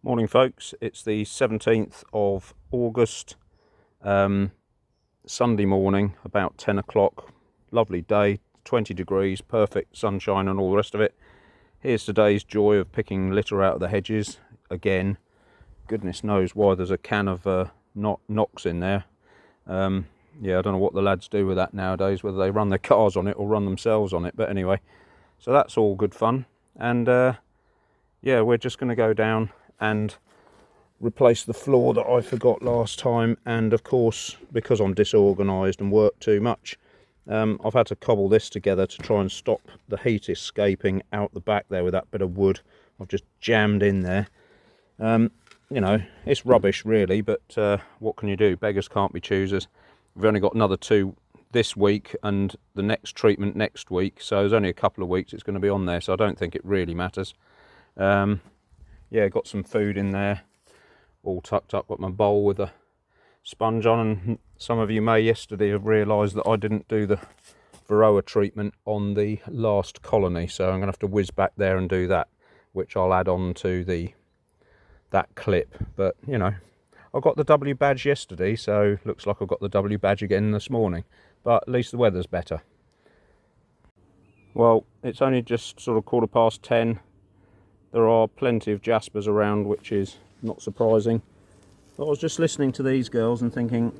Morning folks, it's the 17th of August, Sunday morning, about 10 o'clock, lovely day, 20 degrees, perfect sunshine and all the rest of it. Here's today's joy of picking litter out of the hedges again. Goodness knows why there's a can of Knox in there. Yeah, I don't know what the lads do with that nowadays, whether they run their cars on it or run themselves on it, but anyway, so that's all good fun. And yeah, we're just going to go down and replace the floor that I forgot last time, and of course, because I'm disorganised and work too much, I've had to cobble this together to try and stop the heat escaping out the back there with that bit of wood I've just jammed in there. You know, it's rubbish really, but what can you do? Beggars can't be choosers. We've only got another 2 this week and the next treatment next week, so there's only a couple of weeks it's going to be on there, so I don't think it really matters. Yeah, got some food in there, all tucked up, got my bowl with a sponge on, and some of you may yesterday have realised that I didn't do the Varroa treatment on the last colony, so I'm going to have to whiz back there and do that, which I'll add on to that clip. But you know, I got the W badge yesterday, so looks like I've got the W badge again this morning, but at least the weather's better. Well, it's only just sort of 10:15. There are plenty of jaspers around, which is not surprising. But I was just listening to these girls and thinking,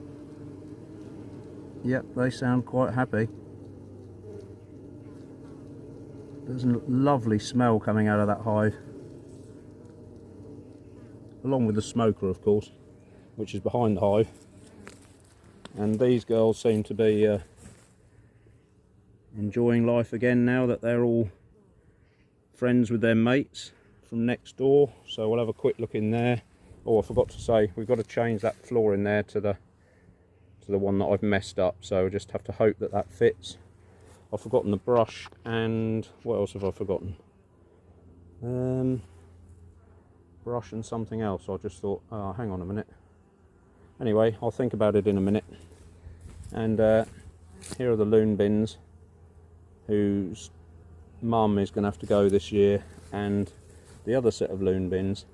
yep, they sound quite happy. There's a lovely smell coming out of that hive, along with the smoker, of course, which is behind the hive. And these girls seem to be enjoying life again now that they're all friends with their mates from next door. So we'll have a quick look in there. Oh, I forgot to say, we've got to change that floor in there to the one that I've messed up, so we'll just have to hope that that fits. I've forgotten the brush, and what else have I forgotten? Brush and something else. I just thought, oh, hang on a minute. Anyway, I'll think about it in a minute. And here are the loon bins, whose mum is going to have to go this year, and the other set of loon bins.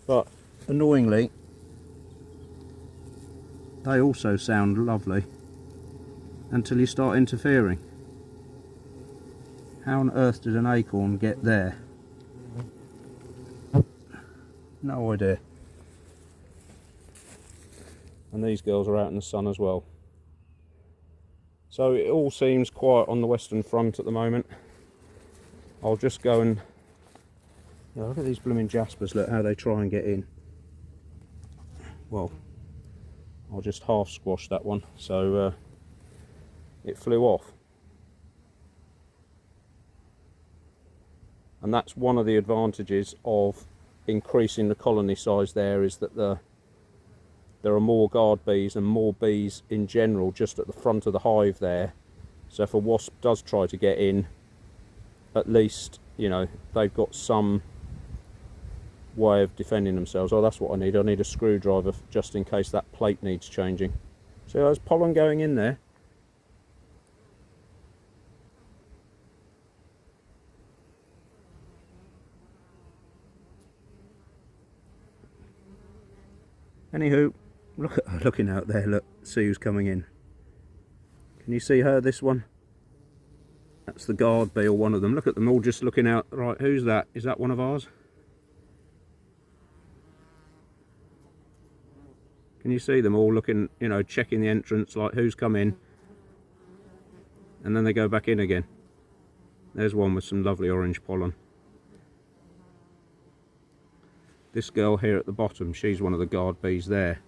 But annoyingly, they also sound lovely until you start interfering. How on earth did an acorn get there? No idea. And these girls are out in the sun as well. So it all seems quiet on the Western Front at the moment. I'll just go and, yeah, look at these blooming jaspers, look how they try and get in. Well, I'll just half squash that one, so it flew off. And that's one of the advantages of increasing the colony size there, is that there are more guard bees and more bees in general just at the front of the hive there. So if a wasp does try to get in, at least, you know, they've got some way of defending themselves. Oh, that's what I need. I need a screwdriver just in case that plate needs changing. So there's pollen going in there. Anywho, look at her looking out there. Look, see who's coming in. Can you see her, this one? That's the guard bee, or one of them. Look at them all just looking out. Right, who's that? Is that one of ours? Can you see them all looking, you know, checking the entrance, like who's come in? And then they go back in again. There's one with some lovely orange pollen. This girl here at the bottom, she's one of the guard bees there.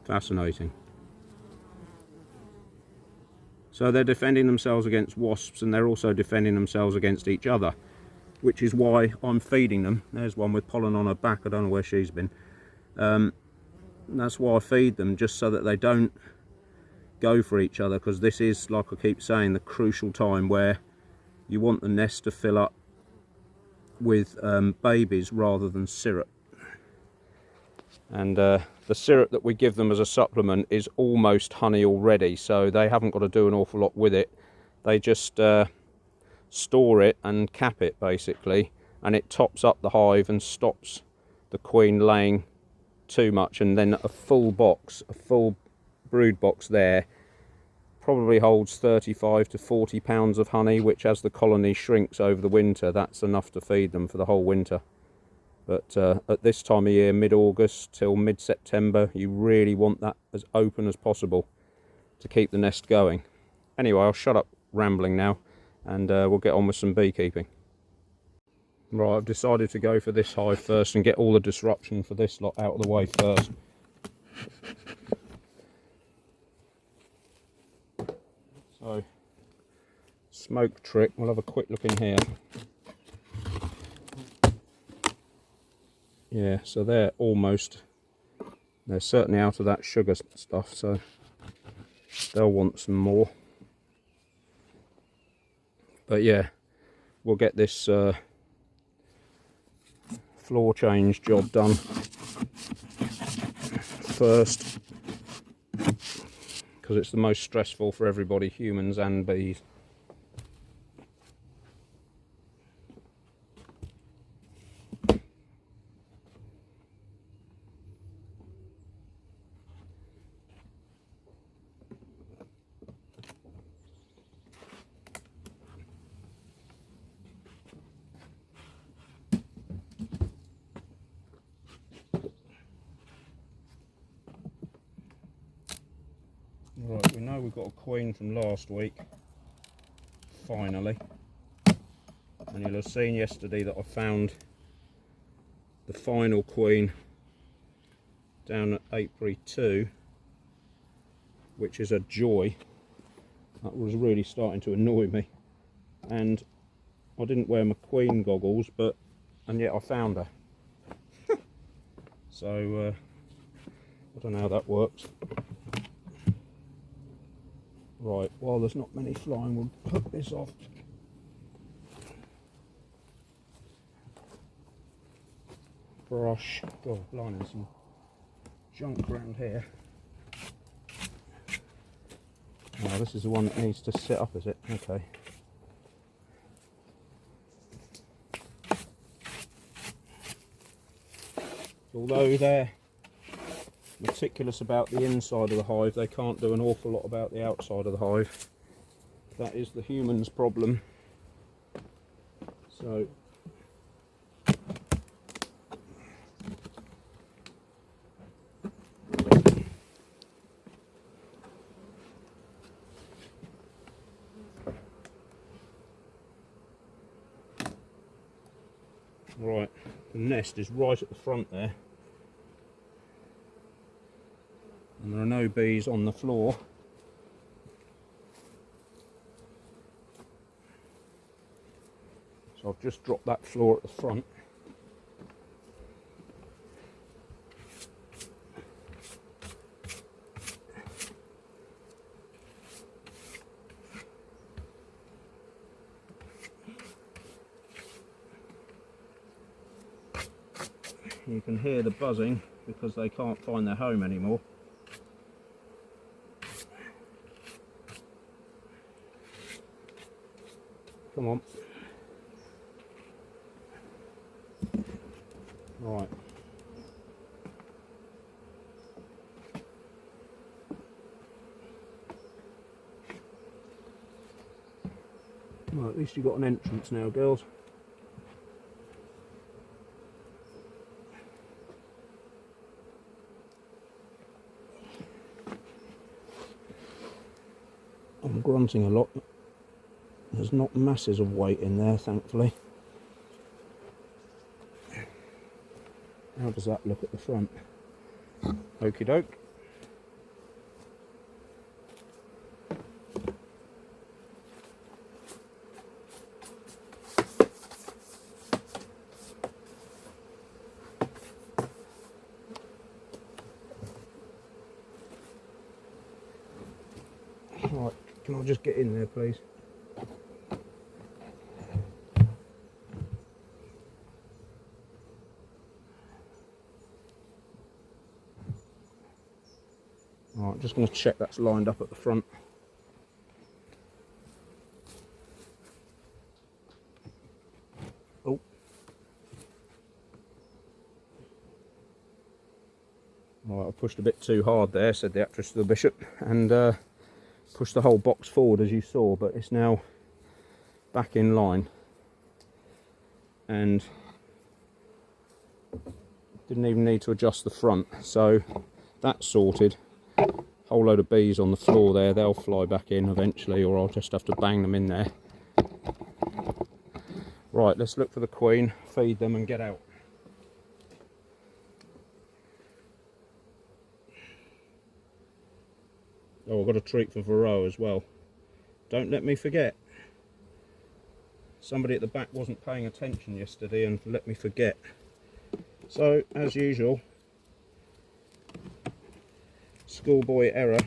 Fascinating. So they're defending themselves against wasps, and they're also defending themselves against each other, which is why I'm feeding them. There's one with pollen on her back. I don't know where she's been. That's why I feed them, just so that they don't go for each other, because this is, like I keep saying, the crucial time where you want the nest to fill up with babies rather than syrup. And the syrup that we give them as a supplement is almost honey already, so they haven't got to do an awful lot with it. They just store it and cap it basically, and it tops up the hive and stops the queen laying too much. And then a full box, a full brood box there, probably holds 35 to 40 pounds of honey, which as the colony shrinks over the winter, that's enough to feed them for the whole winter. But at this time of year, mid-August till mid-September, you really want that as open as possible to keep the nest going. Anyway, I'll shut up rambling now, and we'll get on with some beekeeping. Right, I've decided to go for this hive first and get all the disruption for this lot out of the way first. So, smoke trick, we'll have a quick look in here. Yeah, so they're certainly out of that sugar stuff, so they'll want some more. But yeah, we'll get this floor change job done first, because it's the most stressful for everybody, humans and bees. Right, we know we've got a queen from last week, finally, and you'll have seen yesterday that I found the final queen down at Apiary 2, which is a joy. That was really starting to annoy me, and I didn't wear my queen goggles, and yet I found her. So I don't know how that works. Right, while there's not many flying, we'll hook this off. Brush. God, blimey, there's some junk around here. Oh, this is the one that needs to sit up, is it? Okay. Although they're meticulous about the inside of the hive, they can't do an awful lot about the outside of the hive. That is the human's problem. So right, the nest is right at the front there, and there are no bees on the floor. So I've just dropped that floor at the front. You can hear the buzzing because they can't find their home anymore. Come on. Right. Well, at least you've got an entrance now, girls. I'm grunting a lot. There's not masses of weight in there, thankfully. How does that look at the front? Okie doke. Right, can I just get in there, please? Alright, just going to check that's lined up at the front. Oh. Right, I pushed a bit too hard there, said the actress to the bishop, and pushed the whole box forward as you saw, but it's now back in line. And didn't even need to adjust the front, so that's sorted. Whole load of bees on the floor there, they'll fly back in eventually, or I'll just have to bang them in there. Right, let's look for the queen, feed them and get out. Oh, I've got a treat for Varroa as well. Don't let me forget. Somebody at the back wasn't paying attention yesterday and let me forget. So, as usual, schoolboy error.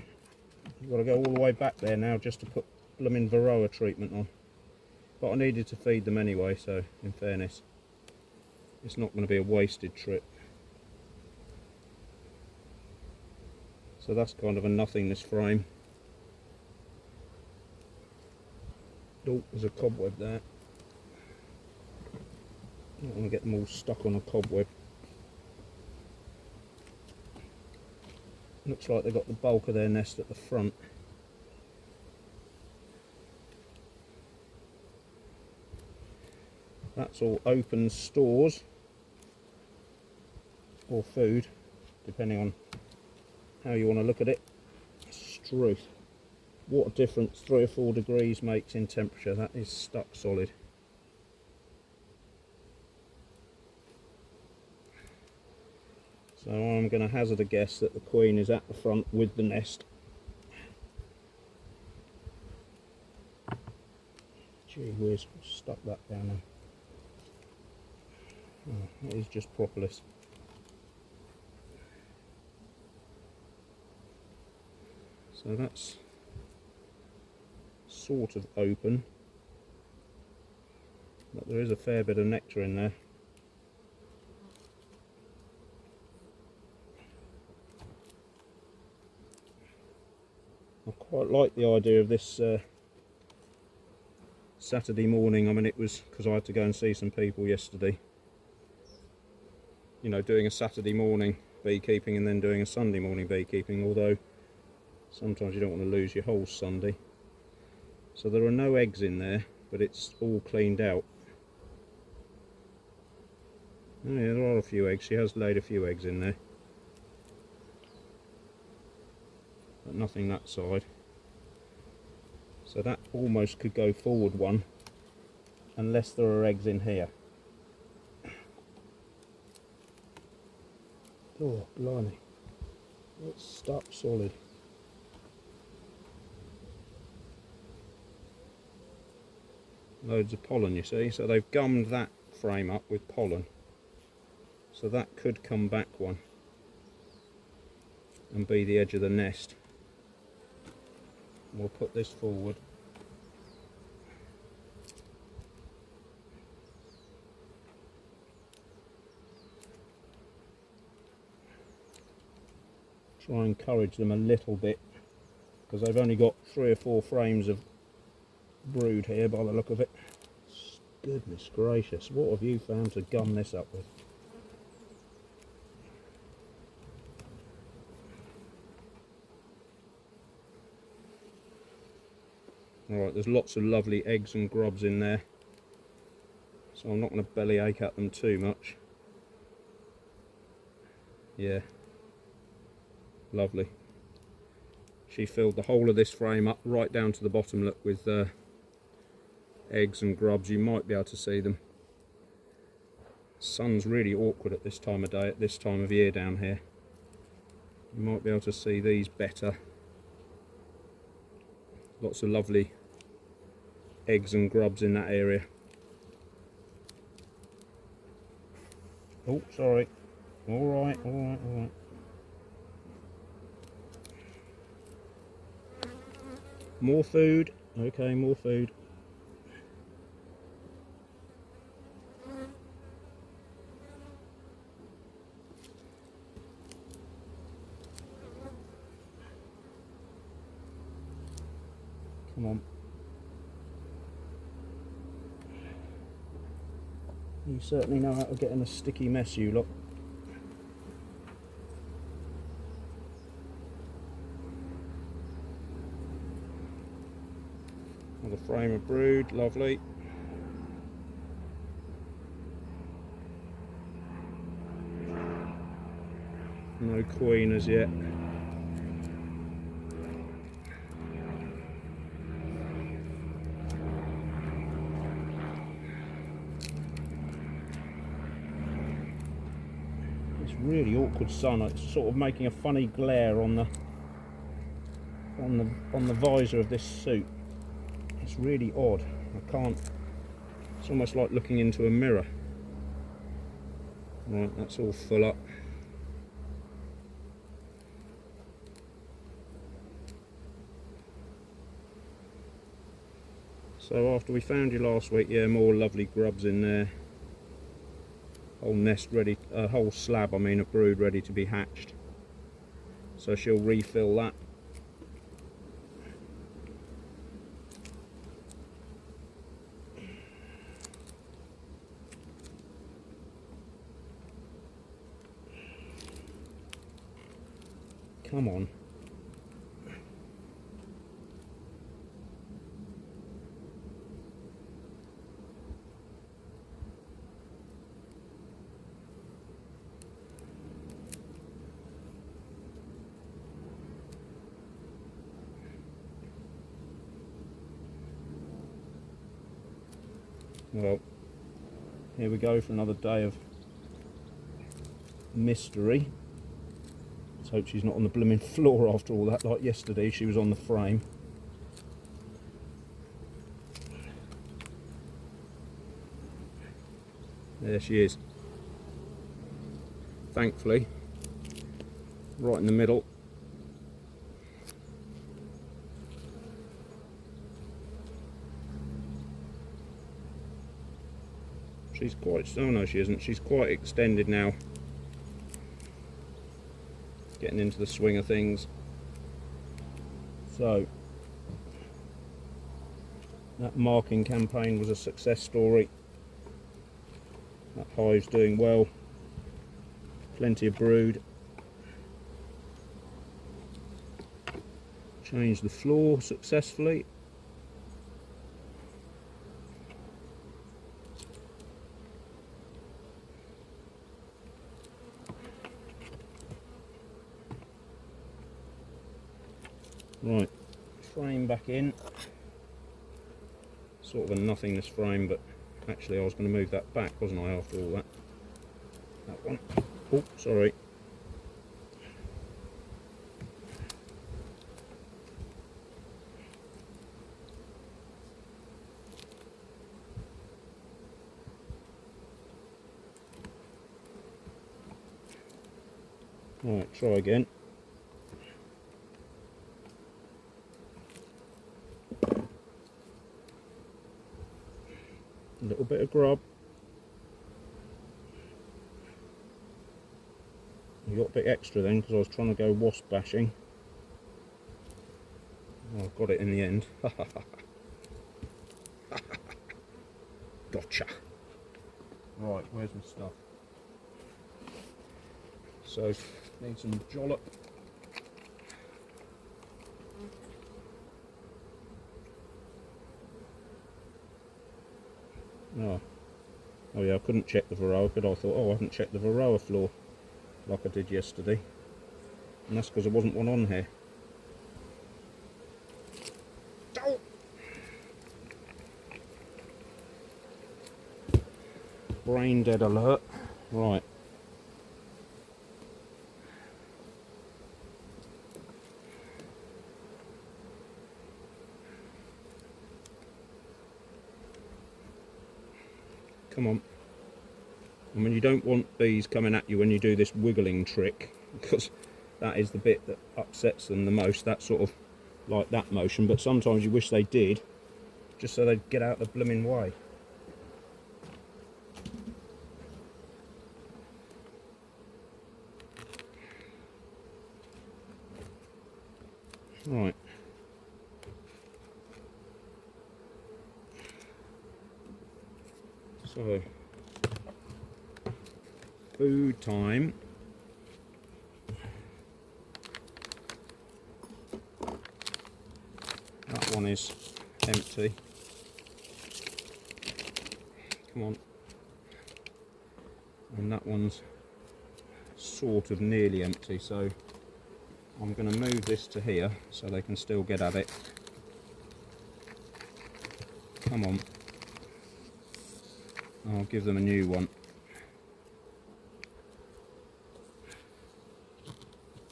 You've got to go all the way back there now just to put blooming Varroa treatment on. But I needed to feed them anyway, so in fairness, it's not going to be a wasted trip. So that's kind of a nothingness frame. Oh, there's a cobweb there. I don't want to get them all stuck on a cobweb. Looks like they've got the bulk of their nest at the front. That's all open stores or food, depending on how you want to look at it. Struth. What a difference 3 or 4 degrees makes in temperature. That is stuck solid. So I'm going to hazard a guess that the queen is at the front with the nest. Gee whiz, stuck that down there. Oh, it is just propolis. So that's sort of open, but there is a fair bit of nectar in there. I quite like the idea of this Saturday morning. I mean, it was because I had to go and see some people yesterday. You know, doing a Saturday morning beekeeping and then doing a Sunday morning beekeeping, although sometimes you don't want to lose your whole Sunday. So there are no eggs in there, but it's all cleaned out. Oh yeah, there are a few eggs. She has laid a few eggs in there, but nothing that side. So that almost could go forward one, unless there are eggs in here. Oh, blimey. It's stuck solid. Loads of pollen, you see. So they've gummed that frame up with pollen. So that could come back one and be the edge of the nest. We'll put this forward. Try and encourage them a little bit, because they've only got 3 or 4 frames of brood here by the look of it. Goodness gracious, what have you found to gum this up with? Alright, there's lots of lovely eggs and grubs in there, so I'm not going to bellyache at them too much. Yeah, lovely. She filled the whole of this frame up right down to the bottom, look, with eggs and grubs. You might be able to see them. Sun's really awkward at this time of day, at this time of year down here. You might be able to see these better. Lots of lovely eggs and grubs in that area. Oh, sorry. Alright, alright, alright. More food. Okay, more food. Come on. You certainly know how to get in a sticky mess, you lot. Another frame of brood, lovely. No queen as yet. It's really awkward sun. It's sort of making a funny glare on the visor of this suit. It's really odd. I can't. It's almost like looking into a mirror. Right, that's all full up. So after we found you last week, yeah, more lovely grubs in there. Whole nest ready, a whole slab, I mean, of brood ready to be hatched. So she'll refill that. Come on. Well, here we go for another day of mystery. Let's hope she's not on the blooming floor after all that, like yesterday she was on the frame. There she is. Thankfully, right in the middle. She's quite, oh no she isn't, she's quite extended now. Getting into the swing of things. So, that marking campaign was a success story. That hive's doing well. Plenty of brood. Changed the floor successfully. Right, frame back in. Sort of a nothingness frame, but actually I was going to move that back, wasn't I, after all that? That one. Oh, sorry. Right, try again. A little bit of grub. You got a bit extra then because I was trying to go wasp bashing. Oh, I've got it in the end. Gotcha. Right, where's my stuff? So, need some jollop. Oh yeah, I couldn't check the Varroa, but I thought, oh, I haven't checked the Varroa floor like I did yesterday. And that's because there wasn't one on here. Oh. Brain dead alert. Right. Come on. I mean, you don't want bees coming at you when you do this wiggling trick, because that is the bit that upsets them the most, that sort of like that motion, but sometimes you wish they did, just so they'd get out the blooming way. Right. So, food time. That one is empty. Come on. And that one's sort of nearly empty, so I'm going to move this to here so they can still get at it. Come on. I'll give them a new one.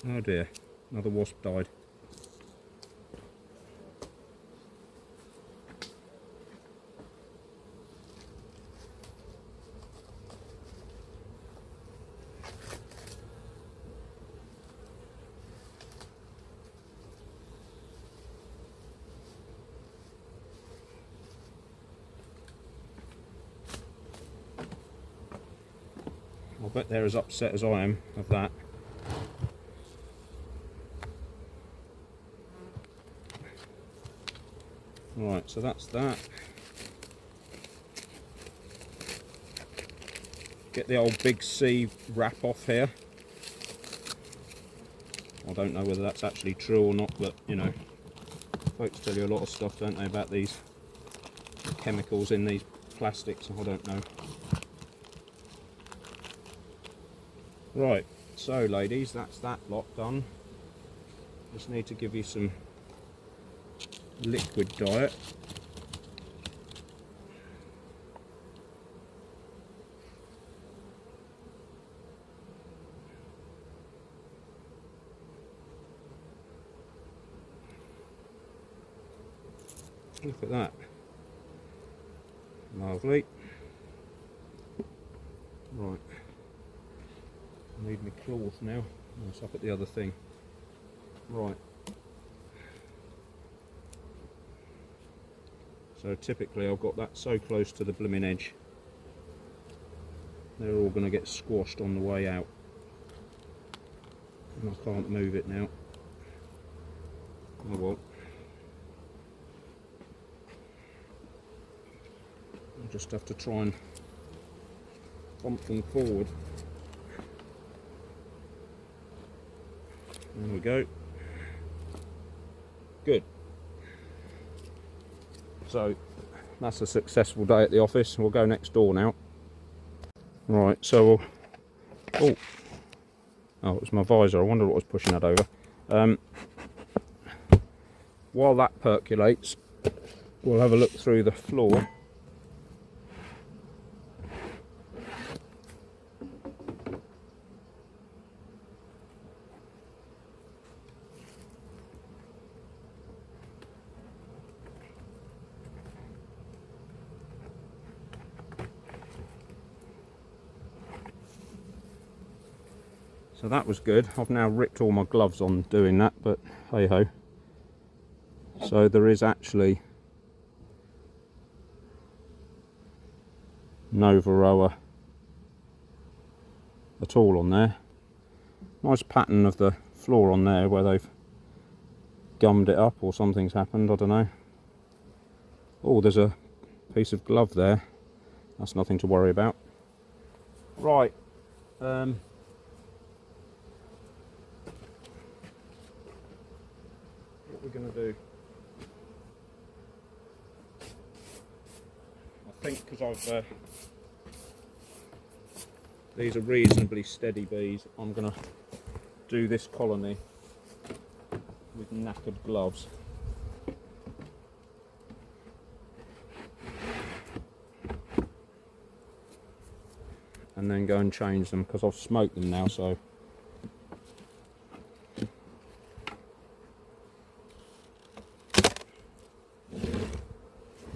Oh dear, another wasp died. I bet they're as upset as I am of that. Right, so that's that. Get the old Big C wrap off here. I don't know whether that's actually true or not, but you know, folks tell you a lot of stuff, don't they, about these chemicals in these plastics. I don't know. Right, so ladies, that's that lot done. Just need to give you some liquid diet. Look at that. Lovely. Right. I need my cloth now. Let's up at the other thing. Right. So typically I've got that so close to the blooming edge, they're all going to get squashed on the way out. And I can't move it now. Oh well. I'll just have to try and bump them forward. There we go. Good. So that's a successful day at the office. We'll go next door now. Right, so we'll, oh, it was my visor. I wonder what was pushing that over. While that percolates, we'll have a look through the floor. So that was good. I've now ripped all my gloves on doing that, but hey ho. So there is actually no varroa at all on there. Nice pattern of the floor on there where they've gummed it up or something's happened, I don't know. Oh, there's a piece of glove there. That's nothing to worry about. Right. What we're going to do, I think, because I've these are reasonably steady bees, I'm going to do this colony with knackered gloves. And then go and change them, because I've smoked them now, so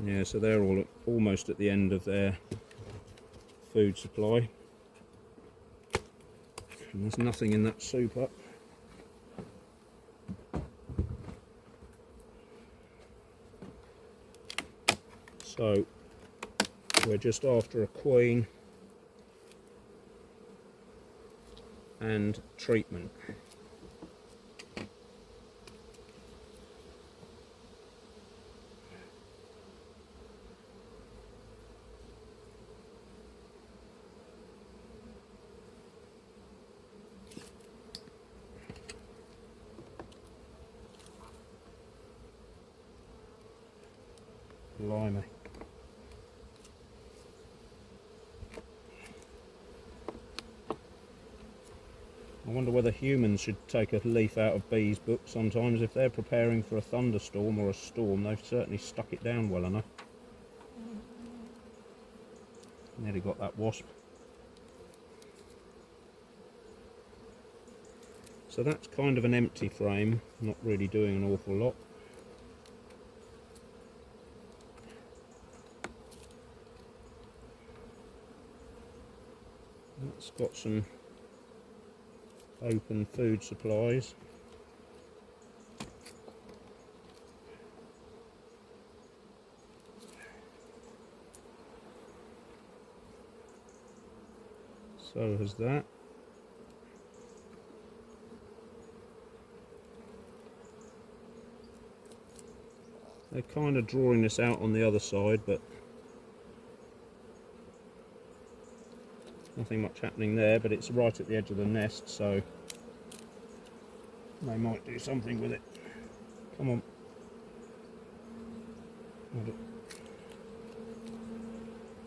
yeah, so they're all almost at the end of their food supply. And there's nothing in that super. So we're just after a queen and treatment. Blimey. I wonder whether humans should take a leaf out of bees' books sometimes. If they're preparing for a thunderstorm or a storm, they've certainly stuck it down well enough. Nearly got that wasp. So that's kind of an empty frame, not really doing an awful lot. That's got some open food supplies. So has that. They're kind of drawing this out on the other side, but nothing much happening there, but it's right at the edge of the nest, so they might do something with it. Come on.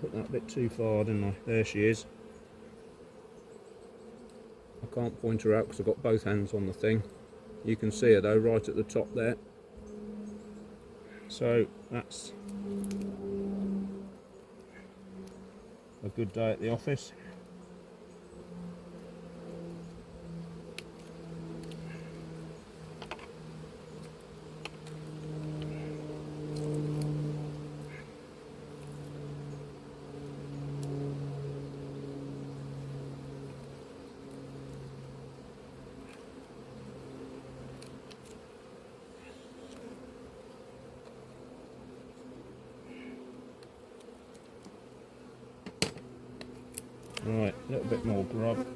Put that a bit too far, didn't I? There she is. I can't point her out because I've got both hands on the thing. You can see her though, right at the top there. So that's a good day at the office. Right, a little bit more grub. It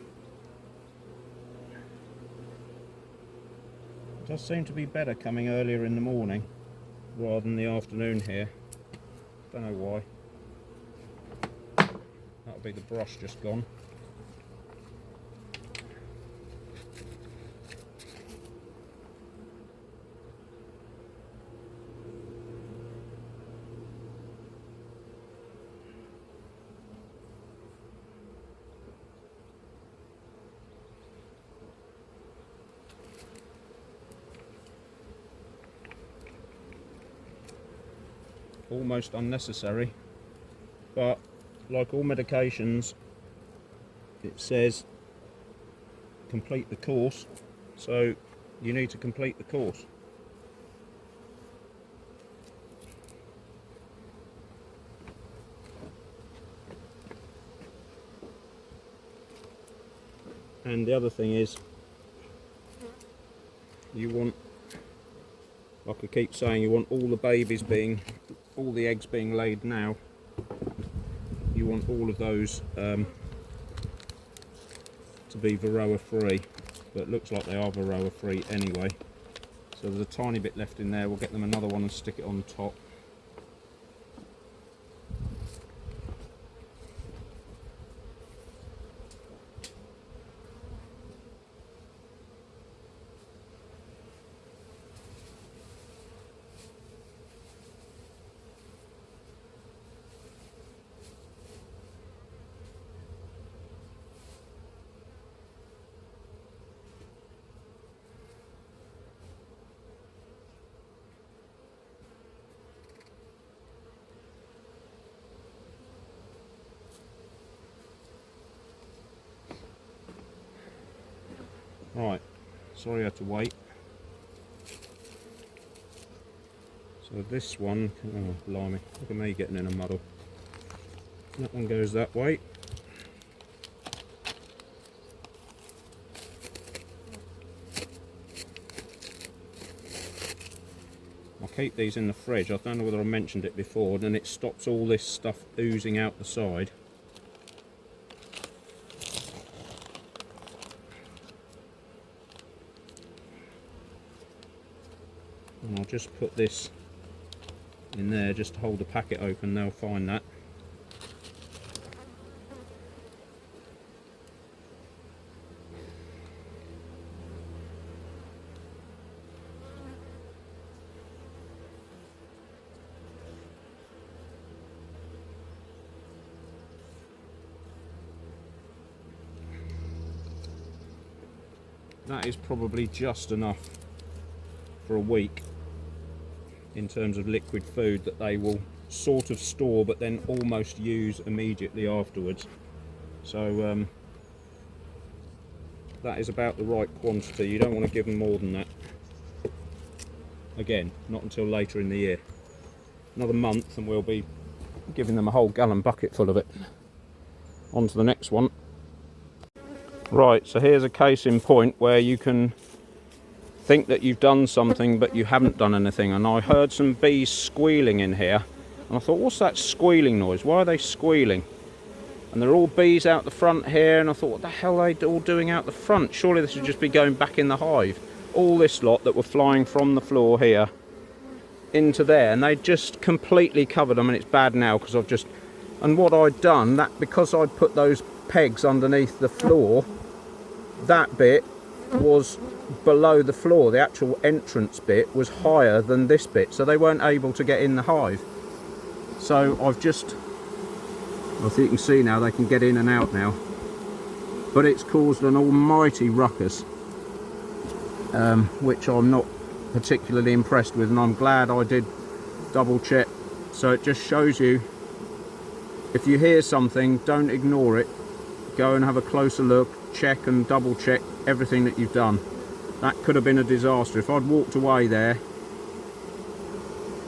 does seem to be better coming earlier in the morning rather than the afternoon here. Don't know why. That'll be the brush just gone. Almost unnecessary, but like all medications, it says complete the course, so you need to complete the course. And the other thing is, you want, like I keep saying, you want all the babies being, all the eggs being laid now. You want all of those to be varroa free, but it looks like they are varroa free anyway. So there's a tiny bit left in there. We'll get them another one and stick it on top. Right, sorry I had to wait. So this one, oh blimey, look at me getting in a muddle. That one goes that way. I'll keep these in the fridge. I don't know whether I mentioned it before, and then it stops all this stuff oozing out the side. And I'll just put this in there just to hold the packet open. They'll find that. that is probably just enough for a week in terms of liquid food that they will sort of store but then almost use immediately afterwards. So that is about the right quantity. You don't want to give them more than that. Again, not until later in the year. Another month and we'll be giving them a whole gallon bucket full of it. On to the next one. Right, so here's a case in point where you can think that you've done something but you haven't done anything. And I heard some bees squealing in here and I thought, what's that squealing noise? Why are they squealing? And they're all bees out the front here, and I thought, what the hell are they all doing out the front? Surely this would just be going back in the hive. All this lot that were flying from the floor here into there, and they just completely covered them. And it's bad now because I've just, and what I'd done, that because I'd put those pegs underneath the floor, that bit was below the floor. The actual entrance bit was higher than this bit, so they weren't able to get in the hive. So I've just, I think you can see now they can get in and out now, but it's caused an almighty ruckus, which I'm not particularly impressed with, and I'm glad I did double check. So it just shows you, if you hear something, don't ignore it, go and have a closer look, check and double check everything that you've done. That could have been a disaster. If I'd walked away there,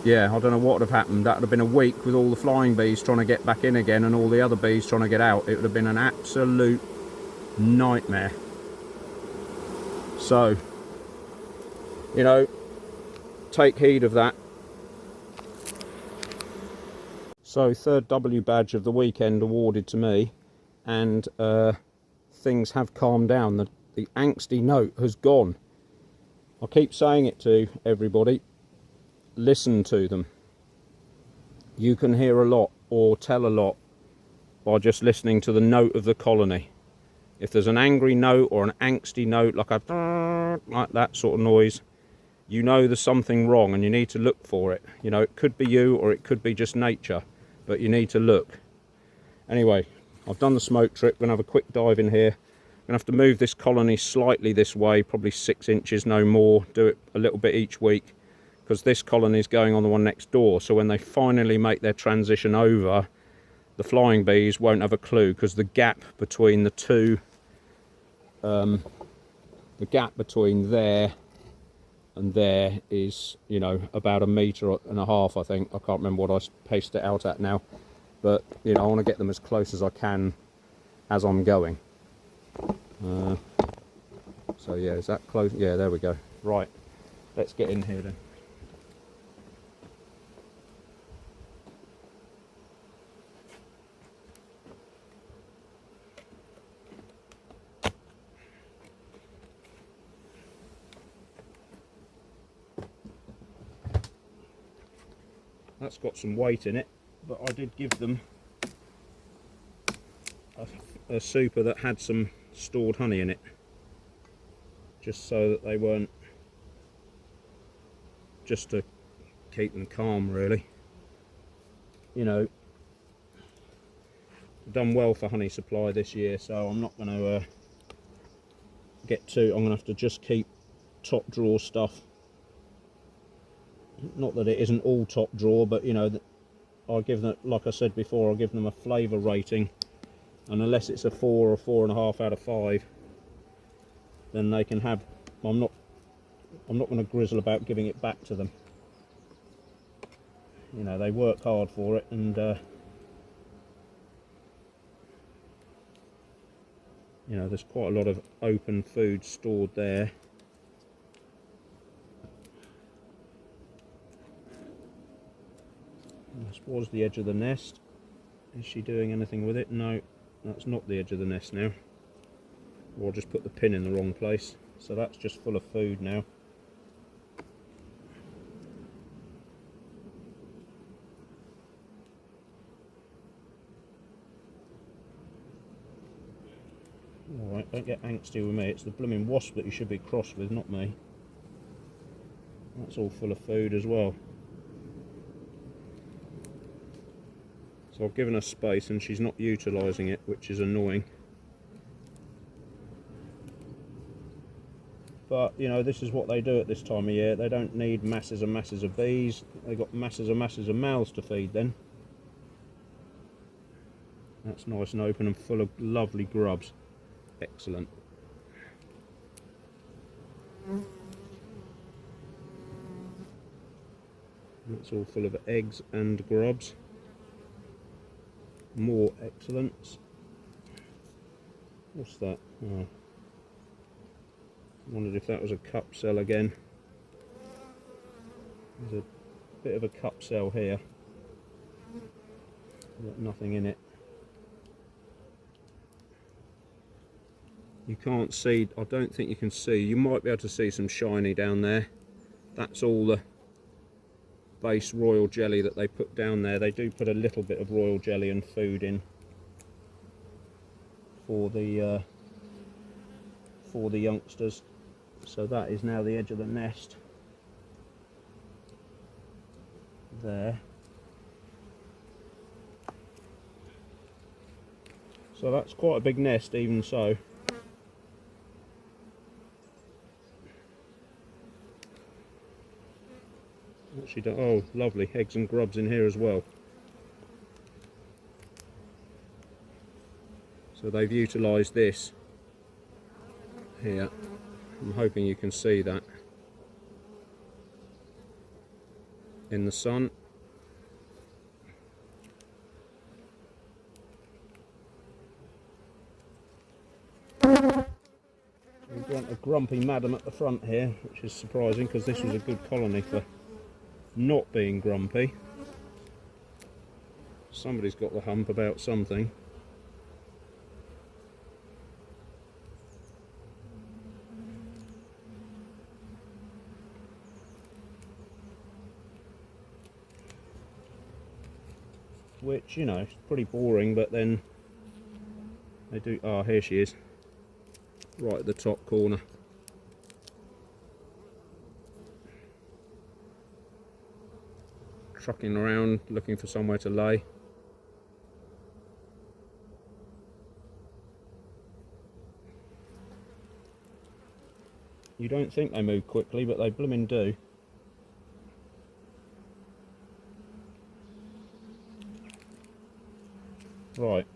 yeah, I don't know what would have happened. That would have been a week with all the flying bees trying to get back in again and all the other bees trying to get out. It would have been an absolute nightmare. So, you know, take heed of that. So, third W badge of the weekend awarded to me, and things have calmed down. The angsty note has gone. I keep saying it to everybody. Listen to them. You can hear a lot or tell a lot by just listening to the note of the colony. If there's an angry note or an angsty note, like that sort of noise, you know there's something wrong and you need to look for it. You know, it could be you or it could be just nature, but you need to look. Anyway, I've done the smoke trip. I'm going to have a quick dive in here. I'm going to have to move this colony slightly this way, probably 6 inches, no more. Do it a little bit each week, because this colony is going on the one next door. So when they finally make their transition over, the flying bees won't have a clue, because the gap between the two, the gap between there and there is, you know, about 1.5 meters, I think. I can't remember what I paced it out at now, but you know, I want to get them as close as I can as I'm going. So yeah, is that close? Yeah, there we go. Right, let's get in here then. That's got some weight in it, but I did give them a super that had some stored honey in it, just so that they weren't, just to keep them calm really. You know, done well for honey supply this year, so I'm not going to get too, I'm going to have to just keep top drawer stuff. Not that it isn't all top drawer, but you know, I'll give them, like I said before, I'll give them a flavour rating, and unless it's a 4 or 4.5 out of 5, then they can have, I'm not going to grizzle about giving it back to them. You know, they work hard for it, and you know, there's quite a lot of open food stored there. This was the edge of the nest. Is she doing anything with it? No, that's not the edge of the nest now. Or I just put the pin in the wrong place. So that's just full of food now. Alright, don't get angsty with me. It's the blooming wasp that you should be cross with, not me. That's all full of food as well. So I've given her space and she's not utilising it, which is annoying. But you know, this is what they do at this time of year. They don't need masses and masses of bees. They've got masses and masses of mouths to feed then. That's nice and open and full of lovely grubs. Excellent. That's all full of eggs and grubs. More excellence. What's that? Oh. Wondered if that was a cup cell again. There's a bit of a cup cell here. Got nothing in it. You can't see, I don't think you can see. You might be able to see some shiny down there. That's all the base royal jelly that they put down there. They do put a little bit of royal jelly and food in for the youngsters. So that is now the edge of the nest there. So that's quite a big nest even so. Actually, oh lovely, eggs and grubs in here as well. So they've utilised this here. I'm hoping you can see that in the sun. We've got a grumpy madam at the front here, which is surprising because this was a good colony for not being grumpy. Somebody's got the hump about something. Which, you know, is pretty boring, but then they do. Ah, here she is, right at the top corner. Trucking around looking for somewhere to lay. You don't think they move quickly, but they blooming do. Right.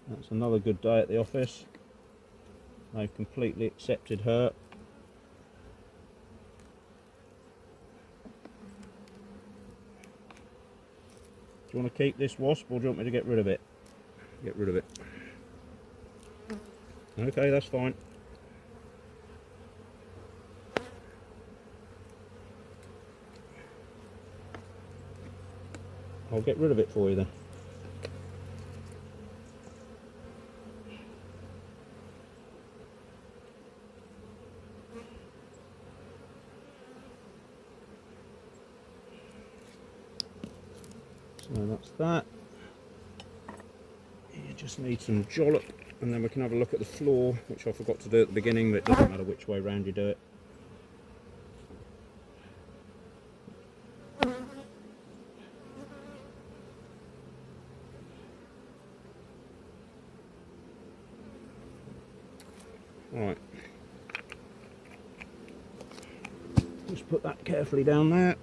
That's another good day at the office. They've completely accepted her. Do you want to keep this wasp or do you want me to get rid of it? Get rid of it. Okay, that's fine. I'll get rid of it for you then. So that's that. You just need some jollop and then we can have a look at the floor, which I forgot to do at the beginning, but it doesn't matter which way round you do it. Right, just put that carefully down there.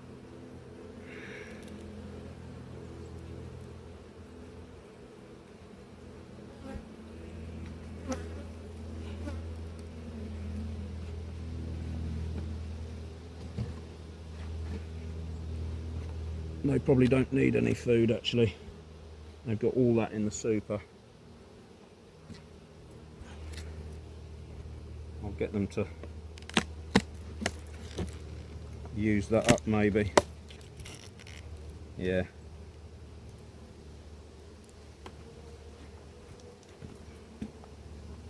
They probably don't need any food actually. They've got all that in the super. I'll get them to use that up maybe. Yeah.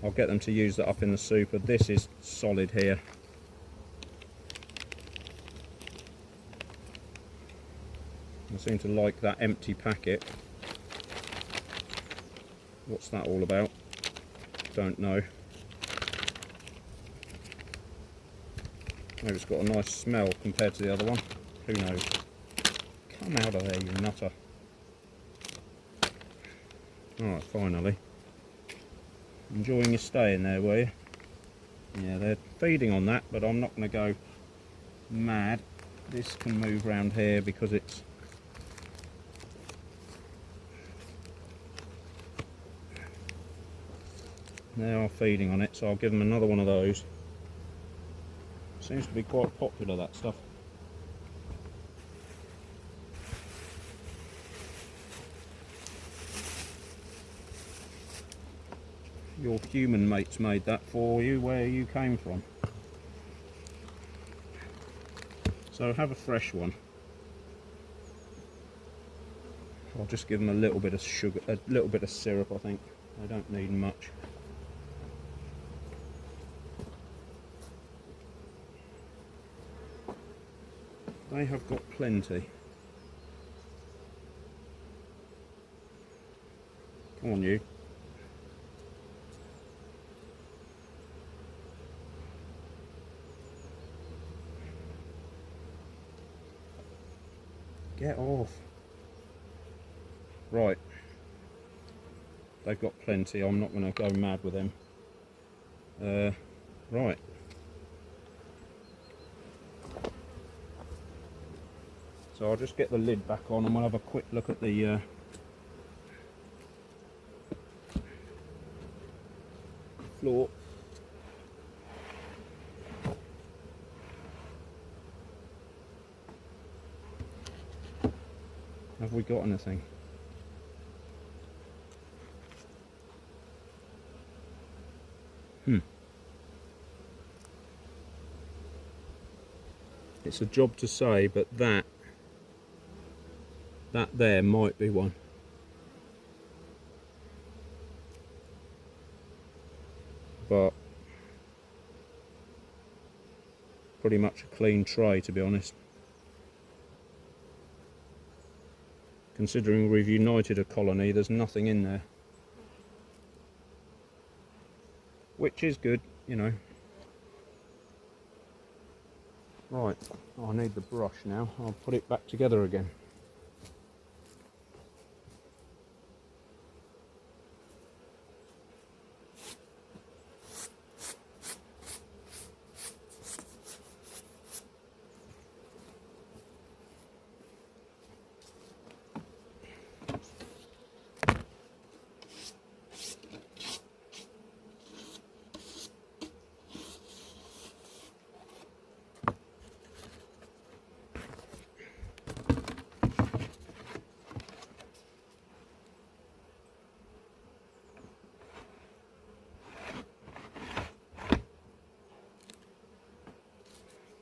I'll get them to use that up in the super. This is solid here. I seem to like that empty packet. What's that all about? Don't know. Maybe it's got a nice smell compared to the other one. Who knows? Come out of there, you nutter. Alright, finally. Enjoying your stay in there, were you? Yeah, they're feeding on that, but I'm not going to go mad. This can move around here because it's... They are feeding on it, so I'll give them another one of those. Seems to be quite popular, that stuff. Your human mates made that for you, where you came from. So have a fresh one. I'll just give them a little bit of sugar, a little bit of syrup, I think. They don't need much. They have got plenty. Come on, you. Get off. Right. They've got plenty. I'm not going to go mad with them. Right. So I'll just get the lid back on and we'll have a quick look at the floor. Have we got anything? It's a job to say, but that there might be one. But pretty much a clean tray, to be honest. Considering we've united a colony, there's nothing in there. Which is good, you know. Right, I need the brush now. I'll put it back together again.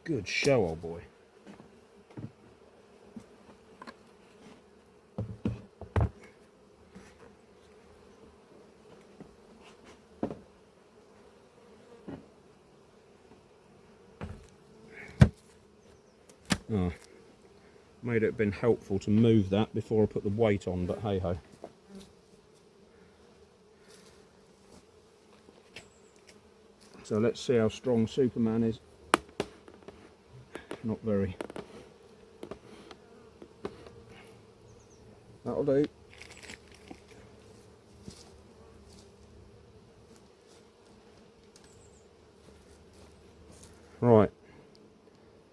Good show, old boy. Oh, made it have been helpful to move that before I put the weight on, but hey ho. So let's see how strong Superman is. Not very. That'll do. Right,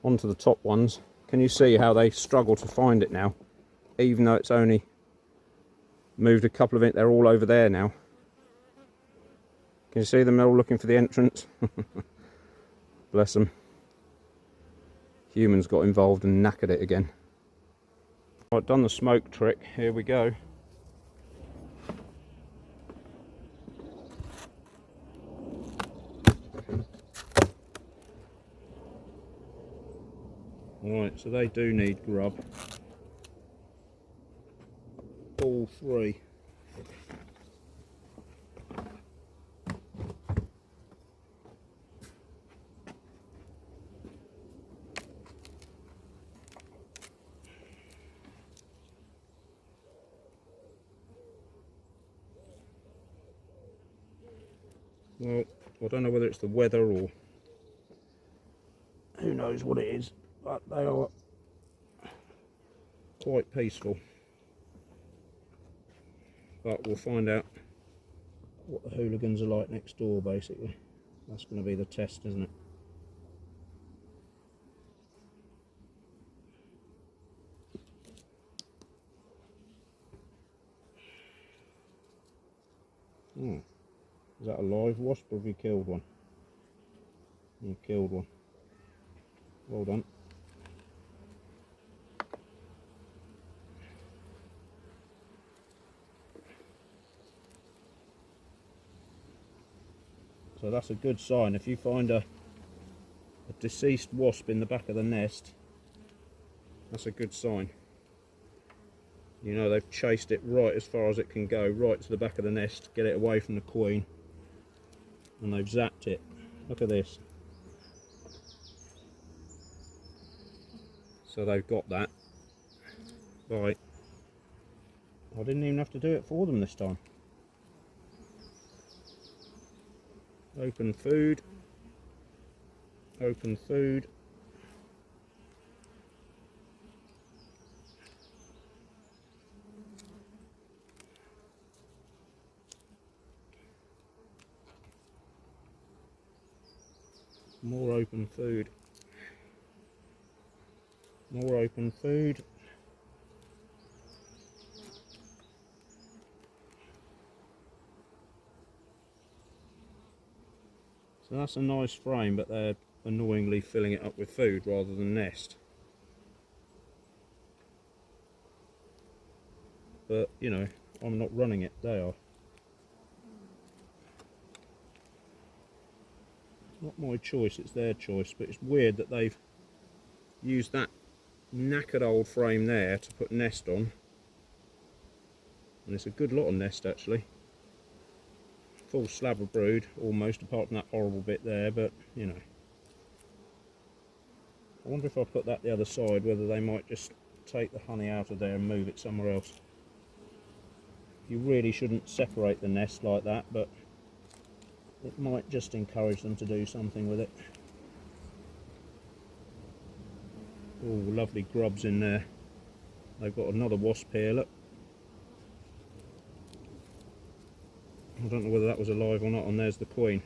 on to the top ones. Can you see how they struggle to find it now? Even though it's only moved a couple of it, they're all over there now. Can you see them? They're all looking for the entrance. Bless them. Humans got involved and knackered it again. Right, done the smoke trick. Here we go. Right, so they do need grub. All three. Well, I don't know whether it's the weather or who knows what it is, but they are quite peaceful. But we'll find out what the hooligans are like next door, basically. That's going to be the test, isn't it? Oh, is that a live wasp or have you killed one? You killed one. Well done. So that's a good sign. If you find a deceased wasp in the back of the nest, that's a good sign. You know they've chased it right as far as it can go, right to the back of the nest, get it away from the queen, and they've zapped it. Look at this. So they've got that. Right. I didn't even have to do it for them this time. Open food. Open food. More open food. More open food. So that's a nice frame, but they're annoyingly filling it up with food rather than nest. But, you know, I'm not running it, they are. Not my choice, it's their choice, but it's weird that they've used that knackered old frame there to put nest on. And it's a good lot of nest actually. Full slab of brood, almost, apart from that horrible bit there, but, you know. I wonder if I put that the other side, whether they might just take the honey out of there and move it somewhere else. You really shouldn't separate the nest like that, but it might just encourage them to do something with it. Oh, lovely grubs in there. They've got another wasp here, look. I don't know whether that was alive or not, and there's the queen.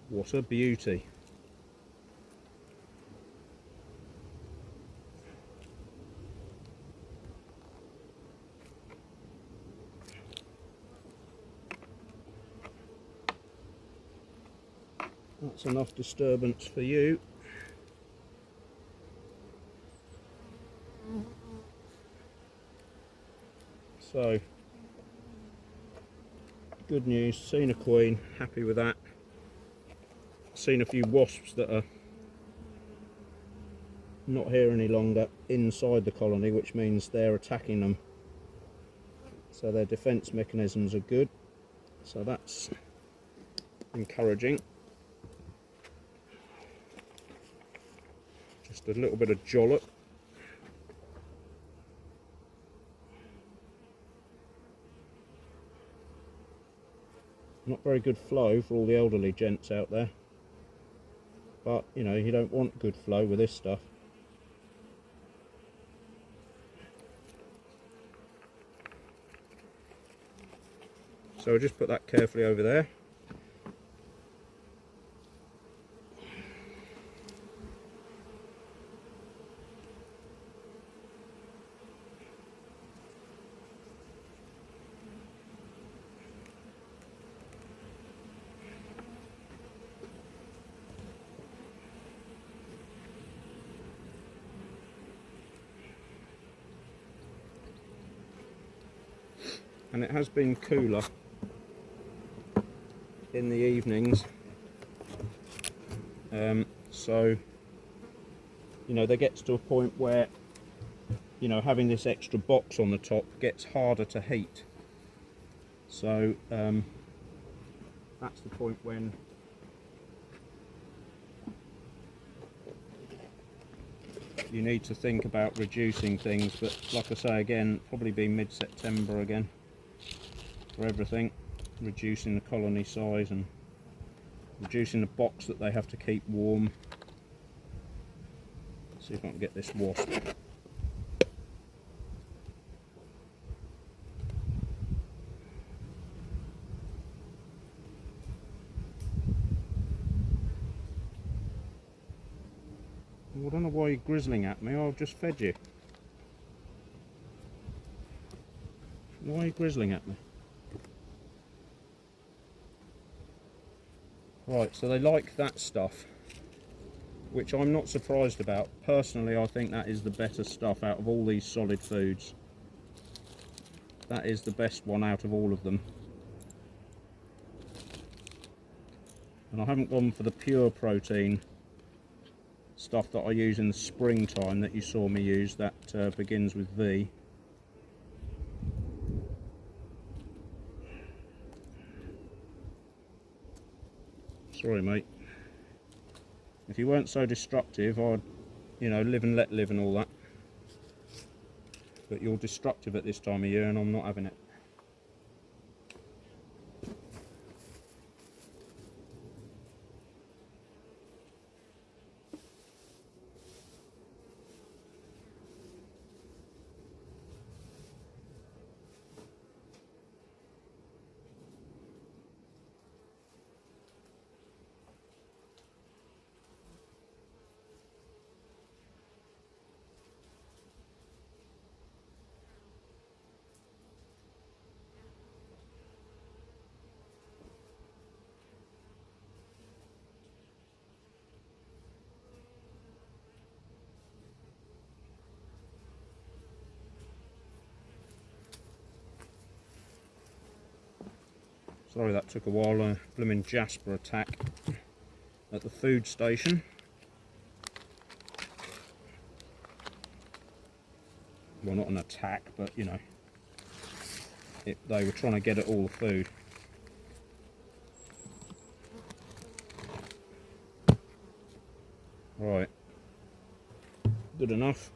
What a beauty. That's enough disturbance for you. So, good news, seen a queen, happy with that. Seen a few wasps that are not here any longer inside the colony, which means they're attacking them. So their defense mechanisms are good. So that's encouraging. Just a little bit of jollop. Not very good flow for all the elderly gents out there. But, you know, you don't want good flow with this stuff. So I'll just put that carefully over there. And it has been cooler in the evenings, so you know, there gets to a point where, you know, having this extra box on the top gets harder to heat. So that's the point when you need to think about reducing things, but like I say again, probably be mid-September again for everything, reducing the colony size and reducing the box that they have to keep warm. See if I can get this wasp. I don't know why you're grizzling at me, I've just fed you. Why are you grizzling at me? Right, so they like that stuff, which I'm not surprised about. Personally, I think that is the better stuff out of all these solid foods. That is the best one out of all of them. And I haven't gone for the pure protein stuff that I use in the springtime that you saw me use, that begins with V. Sorry mate, if you weren't so destructive I'd, you know, live and let live and all that, but you're destructive at this time of year and I'm not having it. Sorry that took a while, a blooming Jasper attack at the food station. Well, not an attack, but you know, they were trying to get at all the food. Right, good enough.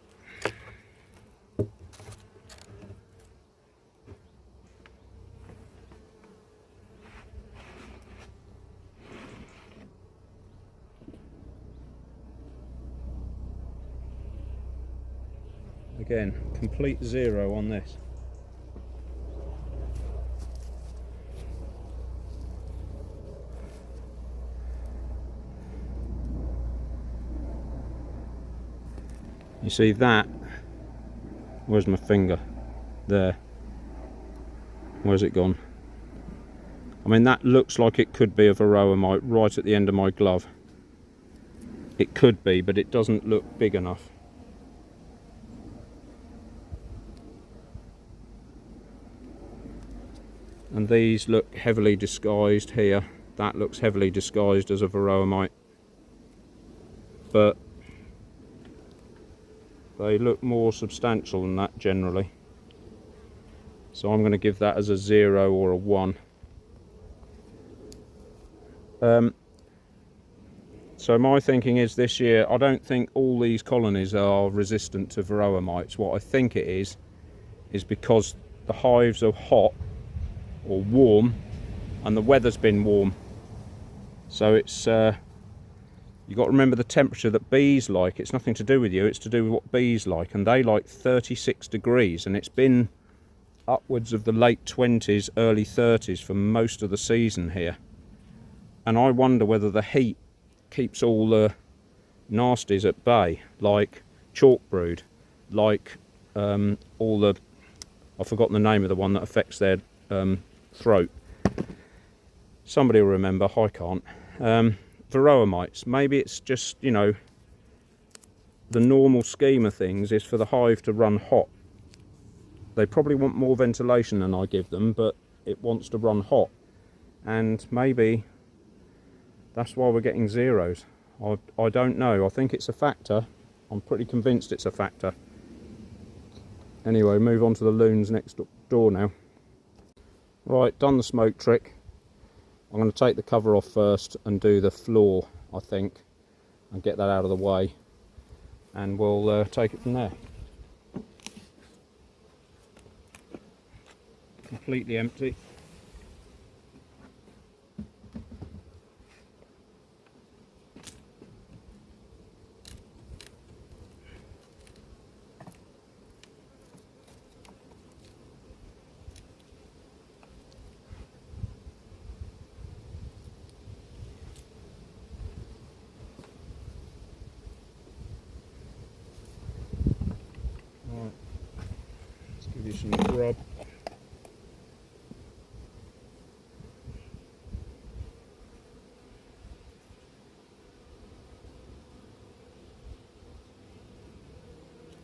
Again, complete zero on this. You see that? Where's my finger? There. Where's it gone? I mean, that looks like it could be a varroa mite right at the end of my glove. It could be, but it doesn't look big enough. And these look heavily disguised here. That looks heavily disguised as a varroa mite. But they look more substantial than that generally. So I'm going to give that as a 0 or a 1. So my thinking is this year, I don't think all these colonies are resistant to varroa mites. What I think it is because the hives are hot or warm and the weather's been warm. So it's you've got to remember the temperature that bees like. It's nothing to do with you, it's to do with what bees like, and they like 36 degrees, and it's been upwards of the late 20s, early 30s for most of the season here. And I wonder whether the heat keeps all the nasties at bay, like chalk brood, like all the, I've forgotten the name of the one that affects their throat. Somebody will remember, I can't. Varroa mites. Maybe it's just, you know, the normal scheme of things is for the hive to run hot. They probably want more ventilation than I give them, but it wants to run hot. And maybe that's why we're getting zeros. I don't know. I think it's a factor. I'm pretty convinced it's a factor. Anyway, move on to the loons next door now. Right, done the smoke trick. I'm going to take the cover off first and do the floor, I think, and get that out of the way, and we'll take it from there. Completely empty. Give you some grub.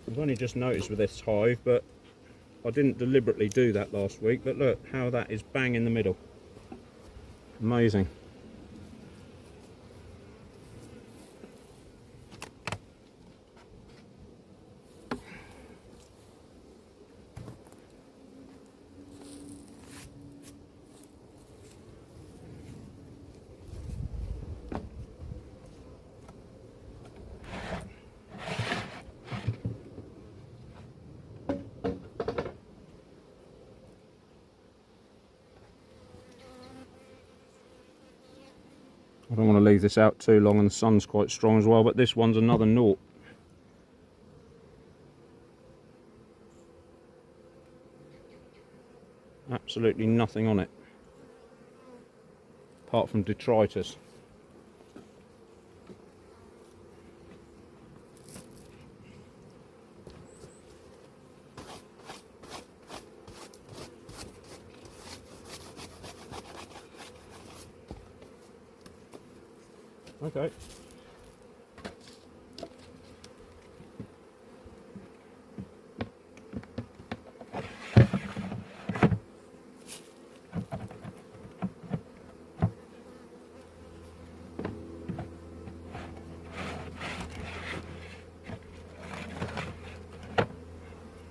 I've only just noticed with this hive, but I didn't deliberately do that last week, but look how that is bang in the middle. Amazing. I don't want to leave this out too long, and the sun's quite strong as well, but this one's another naught. Absolutely nothing on it, apart from detritus. Okay.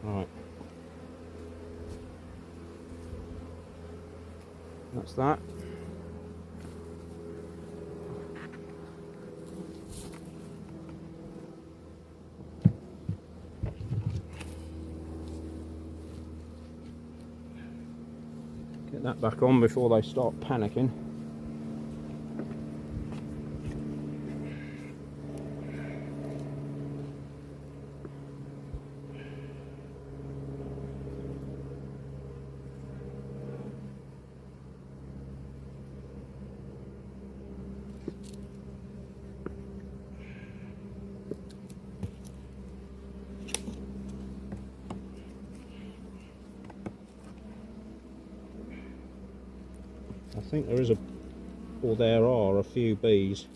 Right. That's that. Get that back on before they start panicking. I think there are a few bees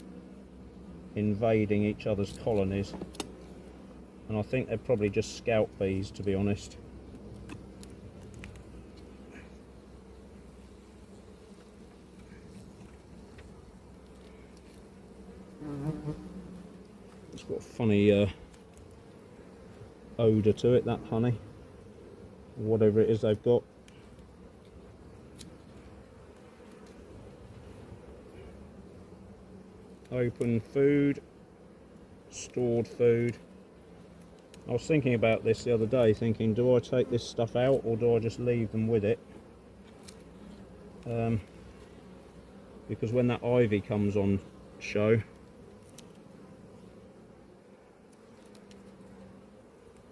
invading each other's colonies, and I think they're probably just scout bees, to be honest. It's got a funny odour to it, that honey, or whatever it is they've got. Open food, stored food. I was thinking about this the other day, thinking, do I take this stuff out or do I just leave them with it? Because when that ivy comes on show,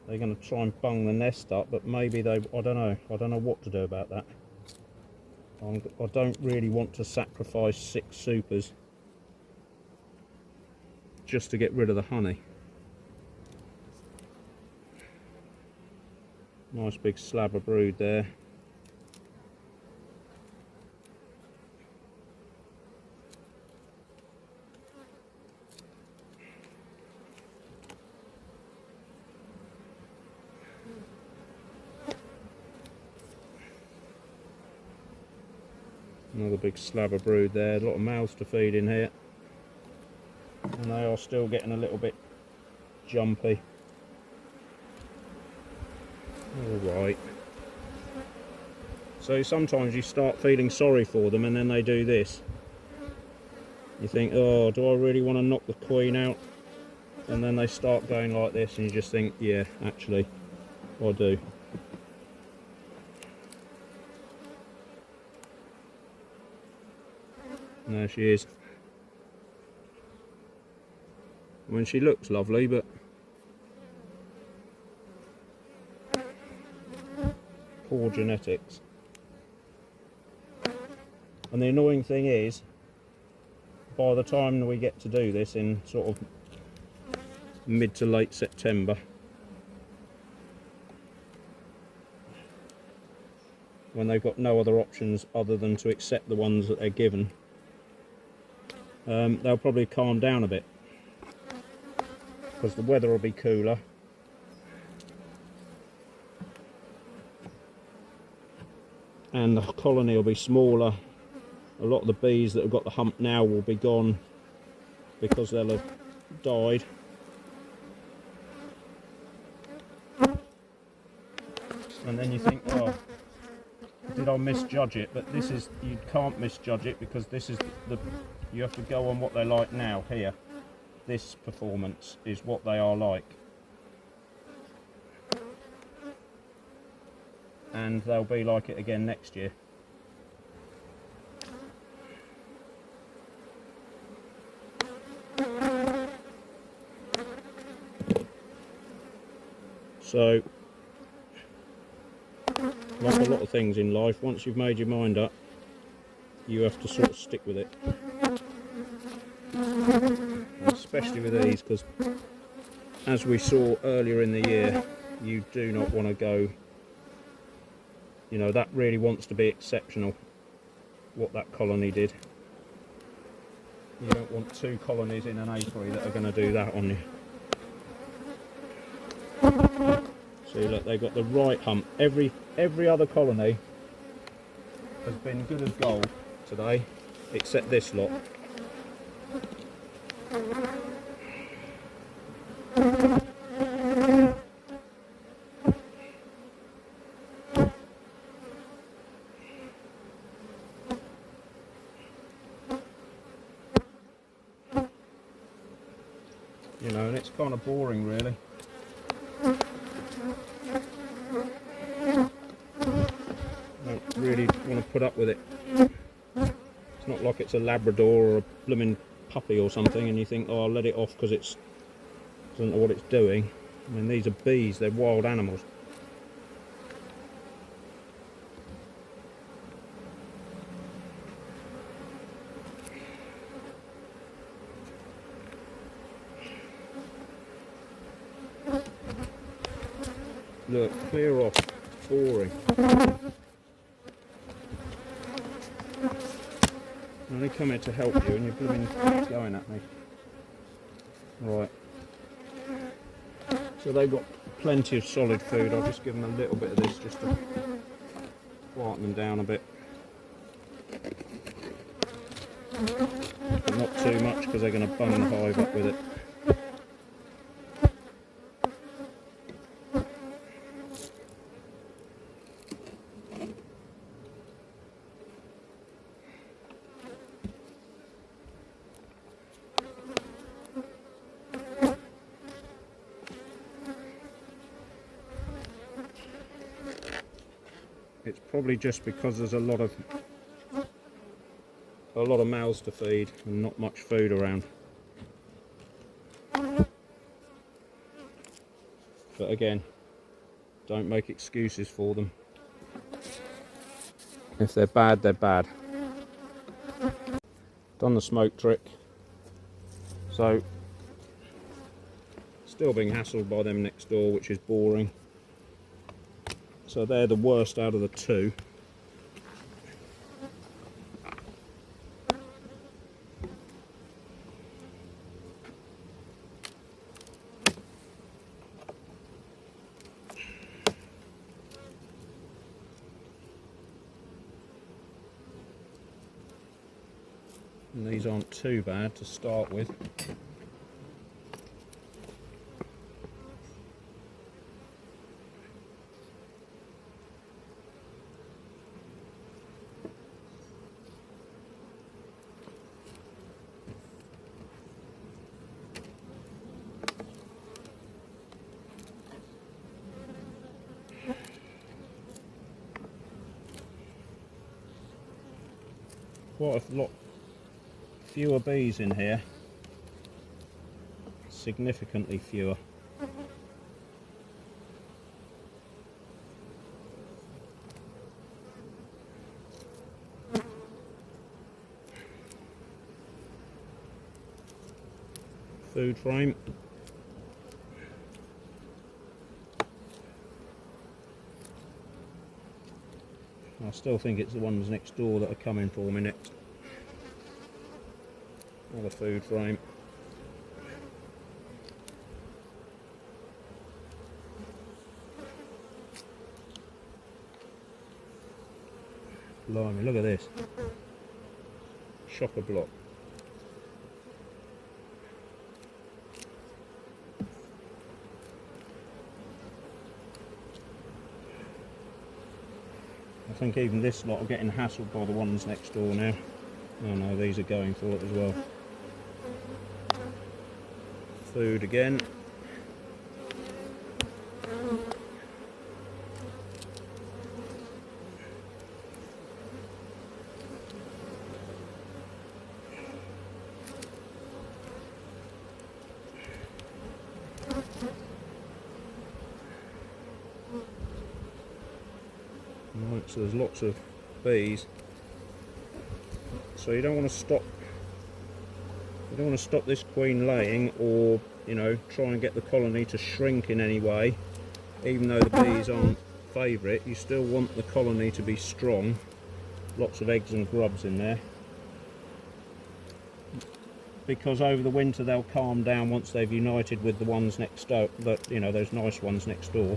they're going to try and bung the nest up, but maybe I don't know what to do about that. I don't really want to sacrifice 6 supers just to get rid of the honey. Nice big slab of brood there. Another big slab of brood there. A lot of mouths to feed in here. And they are still getting a little bit jumpy. Alright. So sometimes you start feeling sorry for them and then they do this. You think, oh, do I really want to knock the queen out? And then they start going like this and you just think, yeah, actually, I do. And there she is. I mean, she looks lovely, but poor genetics. And the annoying thing is, by the time we get to do this in sort of mid to late September, when they've got no other options other than to accept the ones that they're given, they'll probably calm down a bit, because the weather will be cooler. And the colony will be smaller. A lot of the bees that have got the hump now will be gone because they'll have died. And then you think, oh, did I misjudge it? But this is, you can't misjudge it, because this is you have to go on what they're like now. Here, this performance is what they are like, and they'll be like it again next year. So, like a lot of things in life, once you've made your mind up, you have to sort of stick with it. And especially with these, because as we saw earlier in the year, you do not want to go, you know, that really wants to be exceptional, what that colony did. You don't want 2 colonies in an apiary that are going to do that on you. See, look, they've got the right hump. Every other colony has been good as gold today, except this lot. You know, and it's kind of boring, really. Don't really want to put up with it. It's not like it's a Labrador or a blooming puppy or something, and you think, oh, I'll let it off because it doesn't know what it's doing. I mean, these are bees, they're wild animals. Look, clear off. Boring. I only come here to help you and you're blooming going at me. Right. So they've got plenty of solid food. I'll just give them a little bit of this just to quieten them down a bit. But not too much, because they're going to bung the hive up with it. It's probably just because there's a lot of mouths to feed and not much food around. But again, don't make excuses for them. If they're bad, they're bad. Done the smoke trick. So, still being hassled by them next door, which is boring. So they're the worst out of the 2. And these aren't too bad to start with. Quite a lot fewer bees in here, significantly fewer. Food frame. I still think it's the ones next door that are coming for me next. Another food frame. Blimey, look at this. Chocker block. I think even this lot are getting hassled by the ones next door now. Oh no, these are going for it as well. Food again. Right, so there's lots of bees. So you don't want to stop. You don't want to stop this queen laying, or try and get the colony to shrink in any way. Even though the bees aren't favourite, you still want the colony to be strong. Lots of eggs and grubs in there, because over the winter they'll calm down once they've united with the ones next door. Those nice ones next door.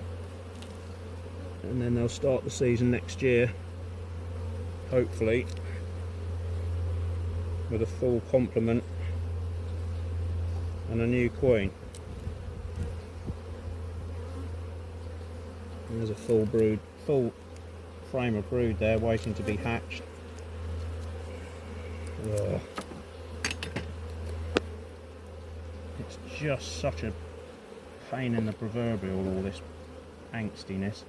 And then they'll start the season next year, hopefully, with a full complement and a new queen. And there's a full frame of brood there waiting to be hatched. Oh. It's just such a pain in the proverbial, all this angstiness.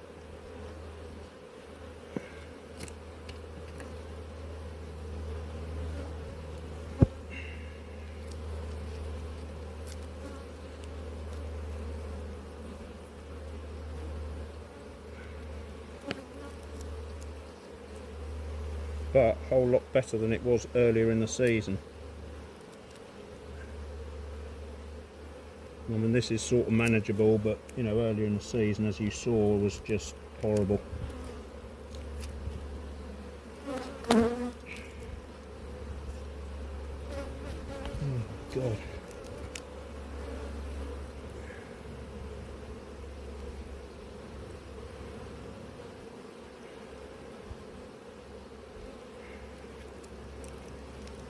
But a whole lot better than it was earlier in the season. I mean, this is sort of manageable, but earlier in the season, as you saw, was just horrible. Oh God.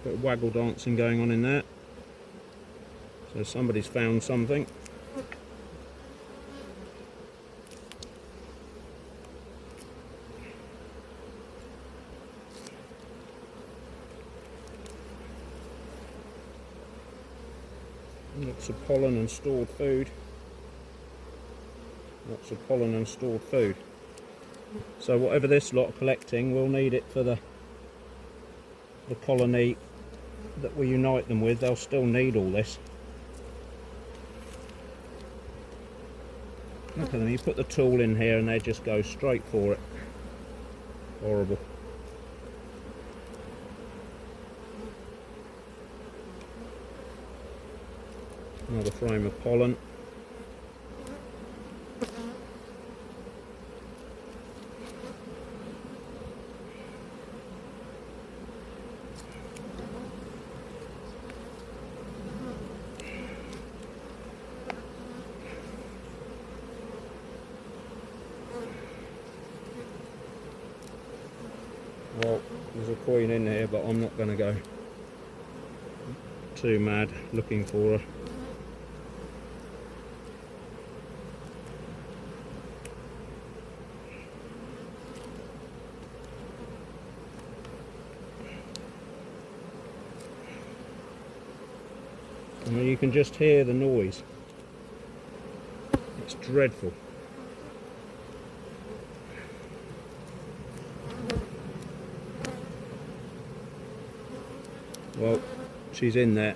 Bit of waggle dancing going on in there. So somebody's found something. Lots of pollen and stored food. Lots of pollen and stored food. So whatever this lot are collecting, we'll need it for the colony that we unite them with. They'll still need all this. Look at them, you put the tool in here and they just go straight for it. Horrible. Another frame of pollen. Well, there's a queen in here, but I'm not going to go too mad looking for her. I mean, you can just hear the noise. It's dreadful. Well, she's in there.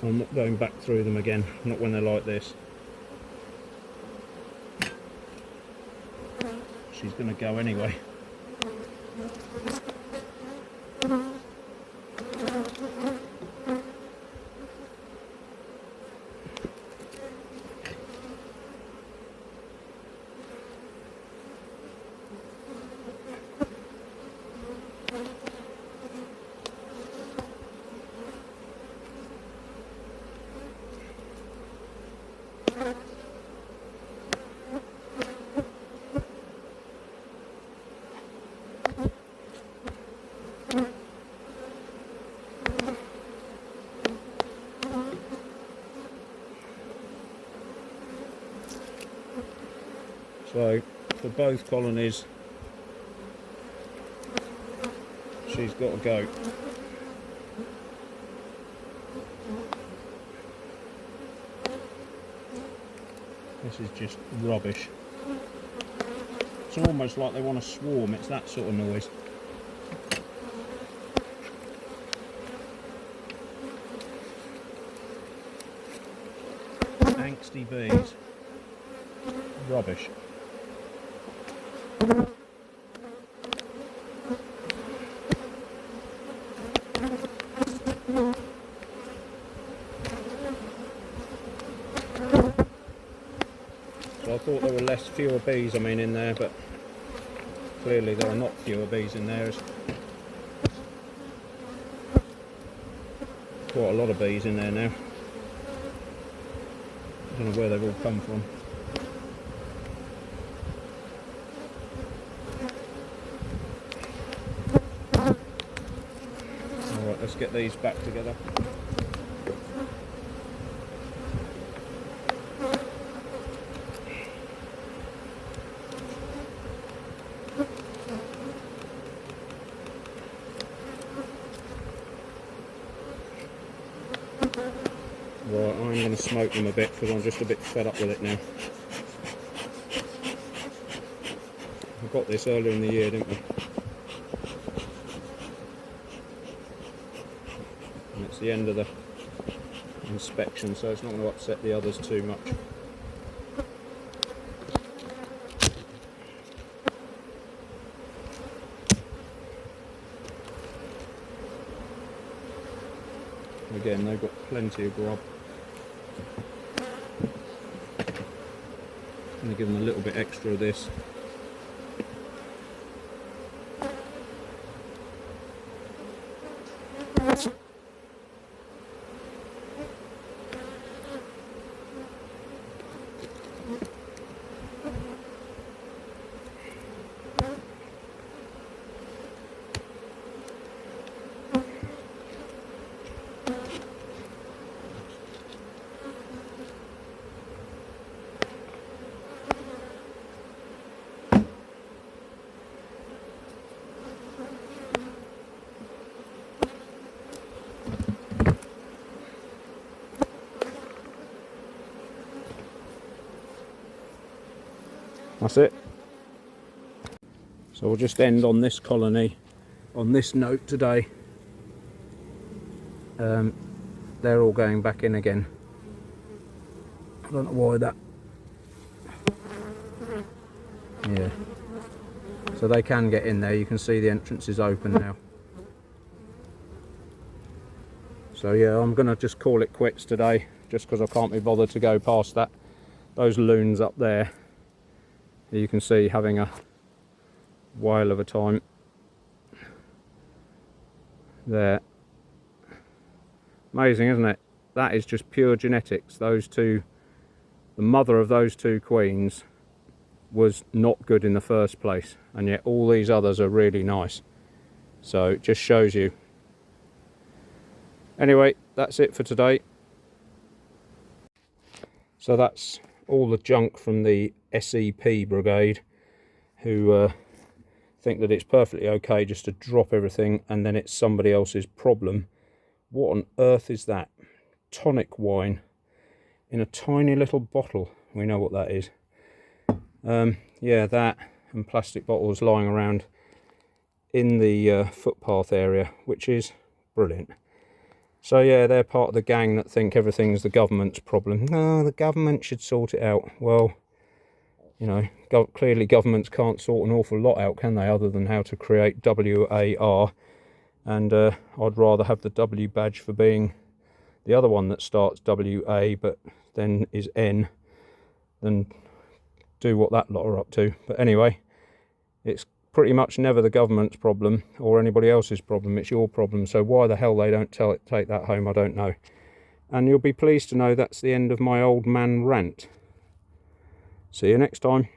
I'm not going back through them again, not when they're like this. She's going to go anyway. So for both colonies, she's got to go. This is just rubbish. It's almost like they want to swarm, it's that sort of noise. Angsty bees. Rubbish. So I thought there were fewer bees, in there, but clearly there are not fewer bees in there. There's quite a lot of bees in there now. I don't know where they've all come from. Alright, let's get these back together. Right, I'm going to smoke them a bit because I'm just a bit fed up with it now. We got this earlier in the year, didn't we? And it's the end of the inspection, so it's not going to upset the others too much. Again, they've got plenty of grub. I'm going to give them a little bit extra of this. That's it. So we'll just end on this colony on this note today. They're all going back in again. I don't know why that. Yeah. So they can get in there. You can see the entrance is open now. So yeah, I'm going to just call it quits today, just because I can't be bothered to go past that. Those loons up there, you can see having a whale of a time there. Amazing, isn't it? That is just pure genetics. Those two, the mother of those two queens was not good in the first place, and yet all these others are really nice. So it just shows you. Anyway, that's it for today. So that's all the junk from the SEP brigade, who think that it's perfectly okay just to drop everything and then it's somebody else's problem. What on earth is that? Tonic wine in a tiny little bottle. We know what that is. Yeah, that and plastic bottles lying around in the footpath area, which is brilliant. So yeah, they're part of the gang that think everything's the government's problem. No, the government should sort it out. Well, you know, clearly governments can't sort an awful lot out, can they, other than how to create WAR. And I'd rather have the W badge for being the other one that starts WA but then is N than do what that lot are up to. But anyway, it's pretty much never the government's problem or anybody else's problem. It's your problem. So why the hell they don't take that home, I don't know. And you'll be pleased to know that's the end of my old man rant. See you next time.